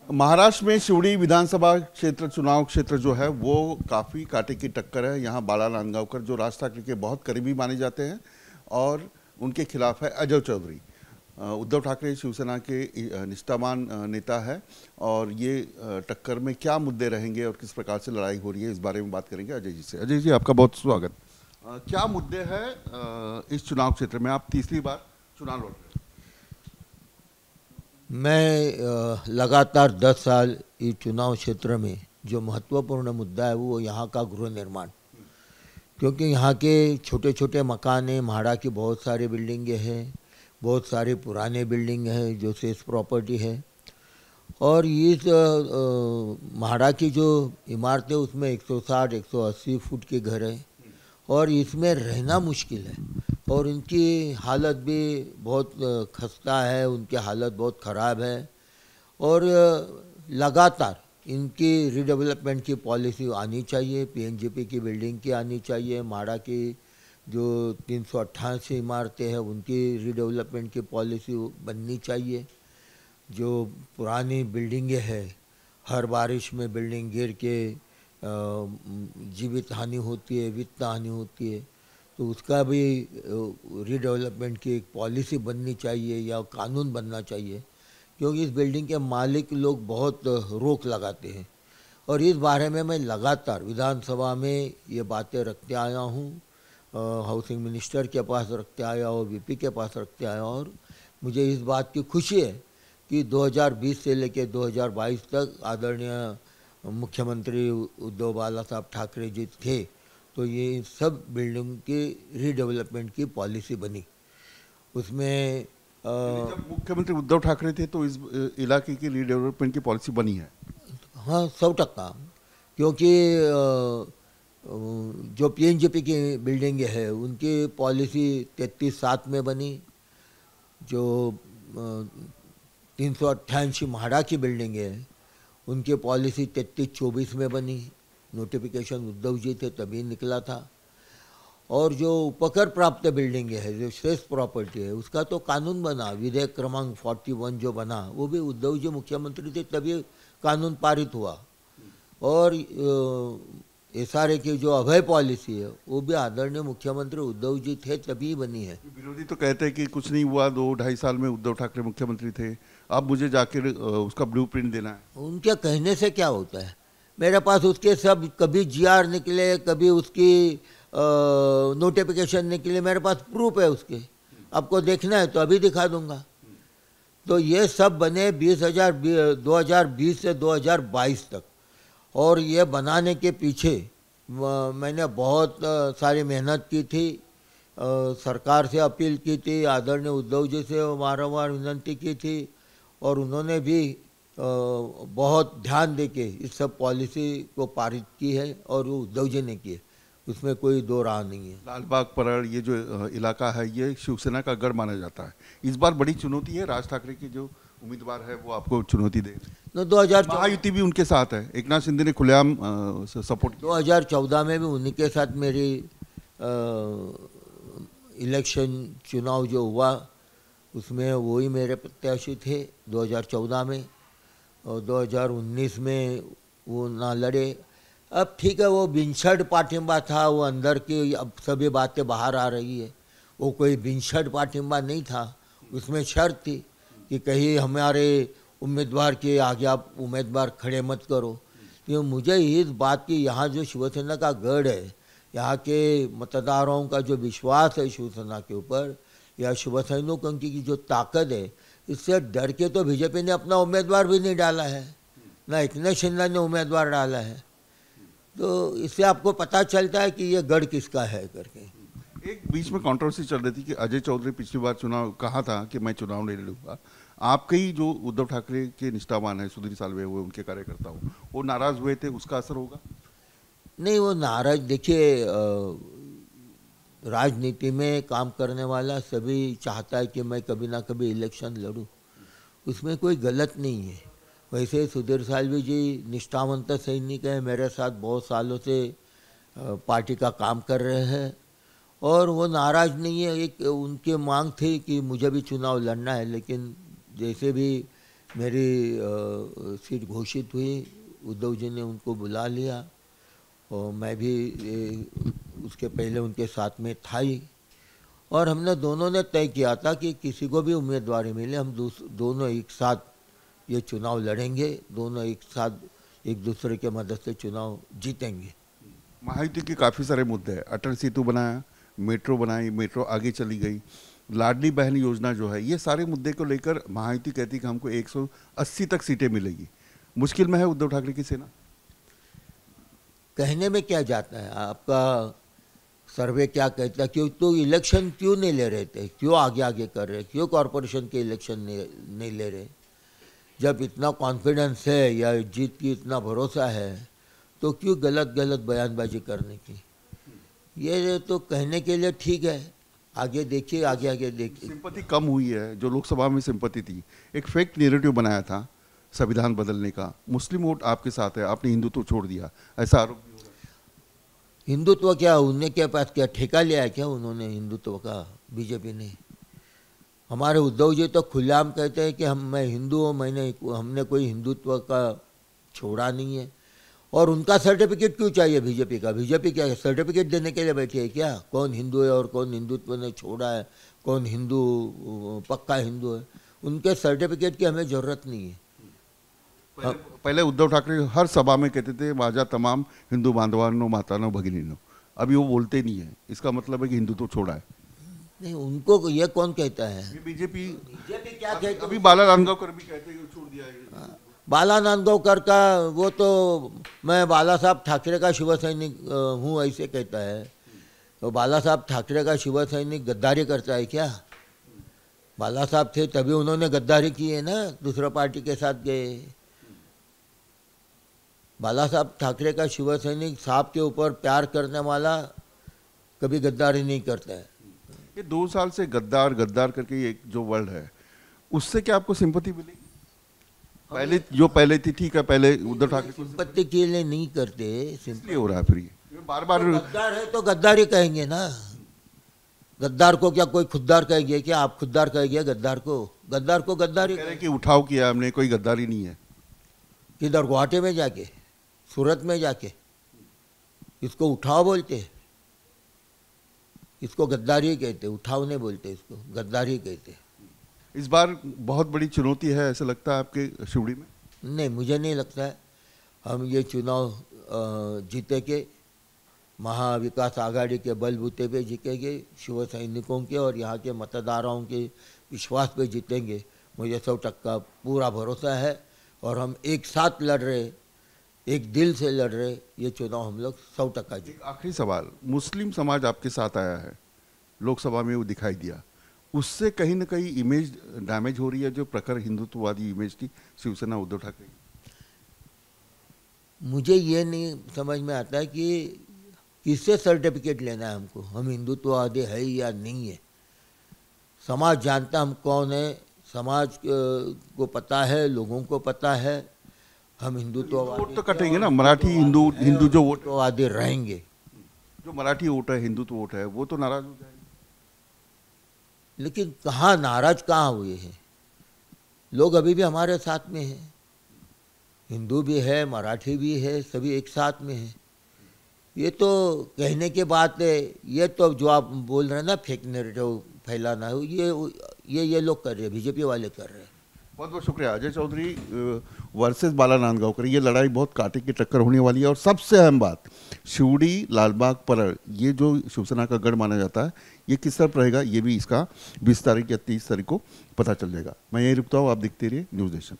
महाराष्ट्र में शिवड़ी विधानसभा क्षेत्र चुनाव क्षेत्र जो है वो काफ़ी कांटे की टक्कर है। यहाँ बाला नांदगांवकर जो राज ठाकरे के बहुत करीबी माने जाते हैं और उनके खिलाफ है अजय चौधरी। उद्धव ठाकरे शिवसेना के निष्ठावान नेता है और ये टक्कर में क्या मुद्दे रहेंगे और किस प्रकार से लड़ाई हो रही है, इस बारे में बात करेंगे अजय जी से। अजय जी, आपका बहुत स्वागत। क्या मुद्दे हैं इस चुनाव क्षेत्र में? आप तीसरी बार चुनाव लड़ रहे हैं। मैं लगातार 10 साल इस चुनाव क्षेत्र में जो महत्वपूर्ण मुद्दा है वो यहाँ का गृह निर्माण, क्योंकि यहाँ के छोटे छोटे मकान हैं, म्हाड़ा की बहुत सारी बिल्डिंगें हैं, बहुत सारे पुराने बिल्डिंग हैं जो सेस प्रॉपर्टी है। और इस म्हाड़ा की जो इमारतें उसमें 160-180 फुट के घर हैं और इसमें रहना मुश्किल है और इनकी हालत भी बहुत खस्ता है, उनकी हालत बहुत ख़राब है। और लगातार इनकी रीडेवलपमेंट की पॉलिसी आनी चाहिए, पीएनजीपी की बिल्डिंग की आनी चाहिए, म्हाड़ा की जो 388 इमारतें हैं उनकी रीडेवलपमेंट की पॉलिसी बननी चाहिए। जो पुरानी बिल्डिंगें हैं, हर बारिश में बिल्डिंग गिर के जीवित हानि होती है, वित्त हानि होती है, तो उसका भी रीडेवलपमेंट की एक पॉलिसी बननी चाहिए या कानून बनना चाहिए, क्योंकि इस बिल्डिंग के मालिक लोग बहुत रोक लगाते हैं। और इस बारे में मैं लगातार विधानसभा में ये बातें रखते आया हूँ, हाउसिंग मिनिस्टर के पास रखते आया और वीपी के पास रखते आया। और मुझे इस बात की खुशी है कि 2020 से लेकर 2022 तक आदरणीय मुख्यमंत्री उद्धव बाला साहब ठाकरे जी थे, तो ये सब बिल्डिंग की रीडेवलपमेंट की पॉलिसी बनी। उसमें जब मुख्यमंत्री उद्धव ठाकरे थे तो इस इलाके की रीडेवलपमेंट की पॉलिसी बनी है। हाँ, 100%, क्योंकि जो पीएनजीपी की बिल्डिंग है उनकी पॉलिसी 33-7 में बनी, जो 388 म्हाड़ा की बिल्डिंग है उनकी पॉलिसी 33-24 में बनी। नोटिफिकेशन उद्धव जी थे तभी निकला था। और जो उपकर प्राप्त बिल्डिंग है, जो श्रेष्ठ प्रॉपर्टी है, उसका तो कानून बना, विधेयक क्रमांक 41 जो बना वो भी उद्धव जी मुख्यमंत्री थे तभी कानून पारित हुआ। और एसआरए की जो अभय पॉलिसी है वो भी आदरणीय मुख्यमंत्री उद्धव जी थे तभी बनी है। विरोधी तो कहते हैं कि कुछ नहीं हुआ, 2-2.5 साल में उद्धव ठाकरे मुख्यमंत्री थे, अब मुझे जाकर उसका ब्लूप्रिंट देना है। उनके कहने से क्या होता है? मेरे पास उसके सब कभी जीआर निकले, कभी उसकी नोटिफिकेशन निकले, मेरे पास प्रूफ है उसके। आपको देखना है तो अभी दिखा दूंगा। तो ये सब बने 2020 से 2022 तक। और ये बनाने के पीछे मैंने बहुत सारी मेहनत की थी, सरकार से अपील की थी, आदरणीय उद्धव जी से वारंवार विनती की थी और उन्होंने भी बहुत ध्यान देके इस सब पॉलिसी को पारित की है और वो उद्धव जी ने की है, उसमें कोई दो राह नहीं है। लालबाग परळ ये जो इलाका है ये शिवसेना का गढ़ माना जाता है। इस बार बड़ी चुनौती है, राज ठाकरे की जो उम्मीदवार है वो आपको चुनौती दे। तो 2014 महायुति भी उनके साथ है, एकनाथ शिंदे ने खुलेआम सपोर्ट। 2014 में भी उन्हीं के साथ मेरी इलेक्शन चुनाव जो हुआ उसमें वही मेरे प्रत्याशी थे 2014 में, और 2019 में वो ना लड़े। अब ठीक है, वो बिनशर्त पाठिंबा था, वो अंदर की अब सभी बातें बाहर आ रही है। वो कोई बिनशर्त पाठिंबा नहीं था, उसमें शर्त थी कि कहीं हमारे उम्मीदवार के आगे आप उम्मीदवार खड़े मत करो। तो मुझे इस बात की, यहाँ जो शिवसेना का गढ़ है, यहाँ के मतदारों का जो विश्वास है शिवसेना के ऊपर या शिव सैनिकों की जो ताकत है, इससे डर के तो बीजेपी ने अपना उम्मीदवार भी नहीं डाला है, ना एकनाथ शिंदे ने उम्मीदवार डाला है। तो इससे आपको पता चलता है कि ये गढ़ किसका है करके। एक बीच में कंट्रोवर्सी चल रही थी कि अजय चौधरी पिछली बार चुनाव कहा था कि मैं चुनाव नहीं लड़ूंगा। आपके ही जो उद्धव ठाकरे के निष्ठावान है, सुधीर साल्वे हुए उनके कार्यकर्ता हो, वो नाराज हुए थे, उसका असर होगा? नहीं, वो नाराज, देखिए राजनीति में काम करने वाला सभी चाहता है कि मैं कभी ना कभी इलेक्शन लड़ूं, उसमें कोई गलत नहीं है। वैसे सुधीर साल्वे जी निष्ठावंत सैनिक हैं, मेरे साथ बहुत सालों से पार्टी का काम कर रहे हैं और वो नाराज़ नहीं है। एक उनकी मांग थी कि मुझे भी चुनाव लड़ना है, लेकिन जैसे भी मेरी सीट घोषित हुई, उद्धव जी ने उनको बुला लिया और मैं भी उसके पहले उनके साथ में था ही, और हमने दोनों ने तय किया था कि किसी को भी उम्मीदवारी मिले हम दोनों एक साथ ये चुनाव लड़ेंगे, दोनों एक साथ एक दूसरे के मदद से चुनाव जीतेंगे। महायुति के काफ़ी सारे मुद्दे हैं, अटल सेतु बनाया, मेट्रो बनाई, मेट्रो आगे चली गई, लाडली बहन योजना जो है, ये सारे मुद्दे को लेकर महायुति कहती कि हमको 180 तक सीटें मिलेगी। मुश्किल में है उद्धव ठाकरे की सेना? कहने में क्या जाता है, आपका सर्वे क्या कहता है, क्यों तो इलेक्शन क्यों नहीं ले रहे थे, क्यों आगे आगे कर रहे, क्यों कॉरपोरेशन के इलेक्शन नहीं ले रहे? जब इतना कॉन्फिडेंस है या जीत की इतना भरोसा है तो क्यों गलत गलत बयानबाजी करने की? ये तो कहने के लिए ठीक है, आगे देखिए, आगे आगे देखिए। सिंपैथी कम हुई है, जो लोकसभा में सिंपैथी थी, एक फेक नैरेटिव बनाया था संविधान बदलने का, मुस्लिम वोट आपके साथ है, आपने हिंदुत्व छोड़ दिया, ऐसा आरोप भी हो रहा है। हिंदुत्व क्या उनके पास क्या ठेका लिया है क्या उन्होंने हिंदुत्व का? बीजेपी ने, हमारे उद्धव जी तो खुलेआम कहते हैं कि मैं हिंदू हूँ, हमने कोई हिंदुत्व का छोड़ा नहीं है। और उनका सर्टिफिकेट क्यों चाहिए बीजेपी का? बीजेपी क्या सर्टिफिकेट देने के लिए बैठी है क्या? कौन हिंदू है और कौन हिंदुत्व ने छोड़ा है, कौन हिंदू पक्का हिंदू है? उनके सर्टिफिकेट की हमें ज़रूरत नहीं है। पहले उद्धव ठाकरे हर सभा में कहते थे माझा तमाम हिंदू बांधवांनो मातानो भगिनीनो, अभी वो बोलते नहीं है, इसका मतलब है कि हिंदुत्व छोड़ा है। नहीं, उनको ये कौन कहता है? बीजेपी क्या कहती है? अभी बाला रामगावकर भी कहते हैं कि छोड़ दिया है। बाला नांदगांवकर का वो तो मैं बाला साहब ठाकरे का शिव सैनिक हूँ ऐसे कहता है, तो बाला साहब ठाकरे का शिव सैनिक गद्दारी करता है क्या? बाला साहब थे तभी उन्होंने गद्दारी की है ना, दूसरा पार्टी के साथ गए। बाला साहब ठाकरे का शिव सैनिक साहब के ऊपर प्यार करने वाला कभी गद्दारी नहीं करता है। ये 2 साल से गद्दार गद्दार करके एक जो वर्ड है, उससे क्या आपको सिंपैथी मिलेगी? पहले थी ठीक है, पहले उद्धव ठाकरे सिंपैथी के लिए नहीं करते, इसलिए हो रहा है फिर ये बार बार। गद्दार है तो गद्दारी कहेंगे ना। गद्दार को क्या कोई खुददार कहेंगे क्या? आप खुददार कहेंगे गद्दार को? गद्दार को गद्दारी कह रहे कि उठाव किया हमने, कोई गद्दारी नहीं है। किधर? गुवाहाटी में जाके, सूरत में जाके इसको उठाव बोलते, इसको गद्दारी कहते, उठाव नहीं बोलते, इसको गद्दारी कहते। इस बार बहुत बड़ी चुनौती है ऐसा लगता है आपके शिवड़ी में? नहीं, मुझे नहीं लगता है हम ये चुनाव जीतेंगे, महाविकास आघाड़ी के बलबूते पे जीतेंगे, शिव सैनिकों के और यहाँ के मतदाताओं के विश्वास पे जीतेंगे। मुझे 100% पूरा भरोसा है और हम एक साथ लड़ रहे, एक दिल से लड़ रहे, ये चुनाव हम लोग 100% जीतेंगे। आखिरी सवाल, मुस्लिम समाज आपके साथ आया है, लोकसभा में वो दिखाई दिया, उससे कहीं ना कहीं इमेज डैमेज हो रही है, जो प्रखर हिंदुत्ववादी इमेज थी शिवसेना उद्धव ठाकरे। मुझे ये नहीं समझ में आता है कि किससे सर्टिफिकेट लेना है हमको, हम हिंदुत्ववादी है या नहीं है। समाज जानता हम कौन है, समाज को पता है, लोगों को पता है, हम हिंदुत्ववादी वोट तो कटेंगे ना, मराठी हिंदू जो वोटवादी रहेंगे। जो मराठी वोट है, हिंदुत्व वोट है, वो तो नाराज हो जाएंगे। लेकिन कहाँ नाराज कहाँ हुए हैं? लोग अभी भी हमारे साथ में हैं, हिंदू भी है, मराठी भी है, सभी एक साथ में हैं। ये तो कहने के बात है, ये तो जो आप बोल रहे हैं ना फेक नैरेटिव फैलाना है, ये लोग कर रहे हैं, बीजेपी वाले कर रहे हैं। बहुत बहुत शुक्रिया। अजय चौधरी वर्सेस बाला नांदगांवकर, ये लड़ाई बहुत कांटे की टक्कर होने वाली है। और सबसे अहम बात, शिवड़ी लालबाग परळ, ये जो शिवसेना का गढ़ माना जाता है, ये किस तरफ रहेगा, ये भी इसका 20 तारीख या 30 तारीख को पता चल जाएगा। मैं यही रुकता हूँ, आप देखते रहिए न्यूज़ नेशन।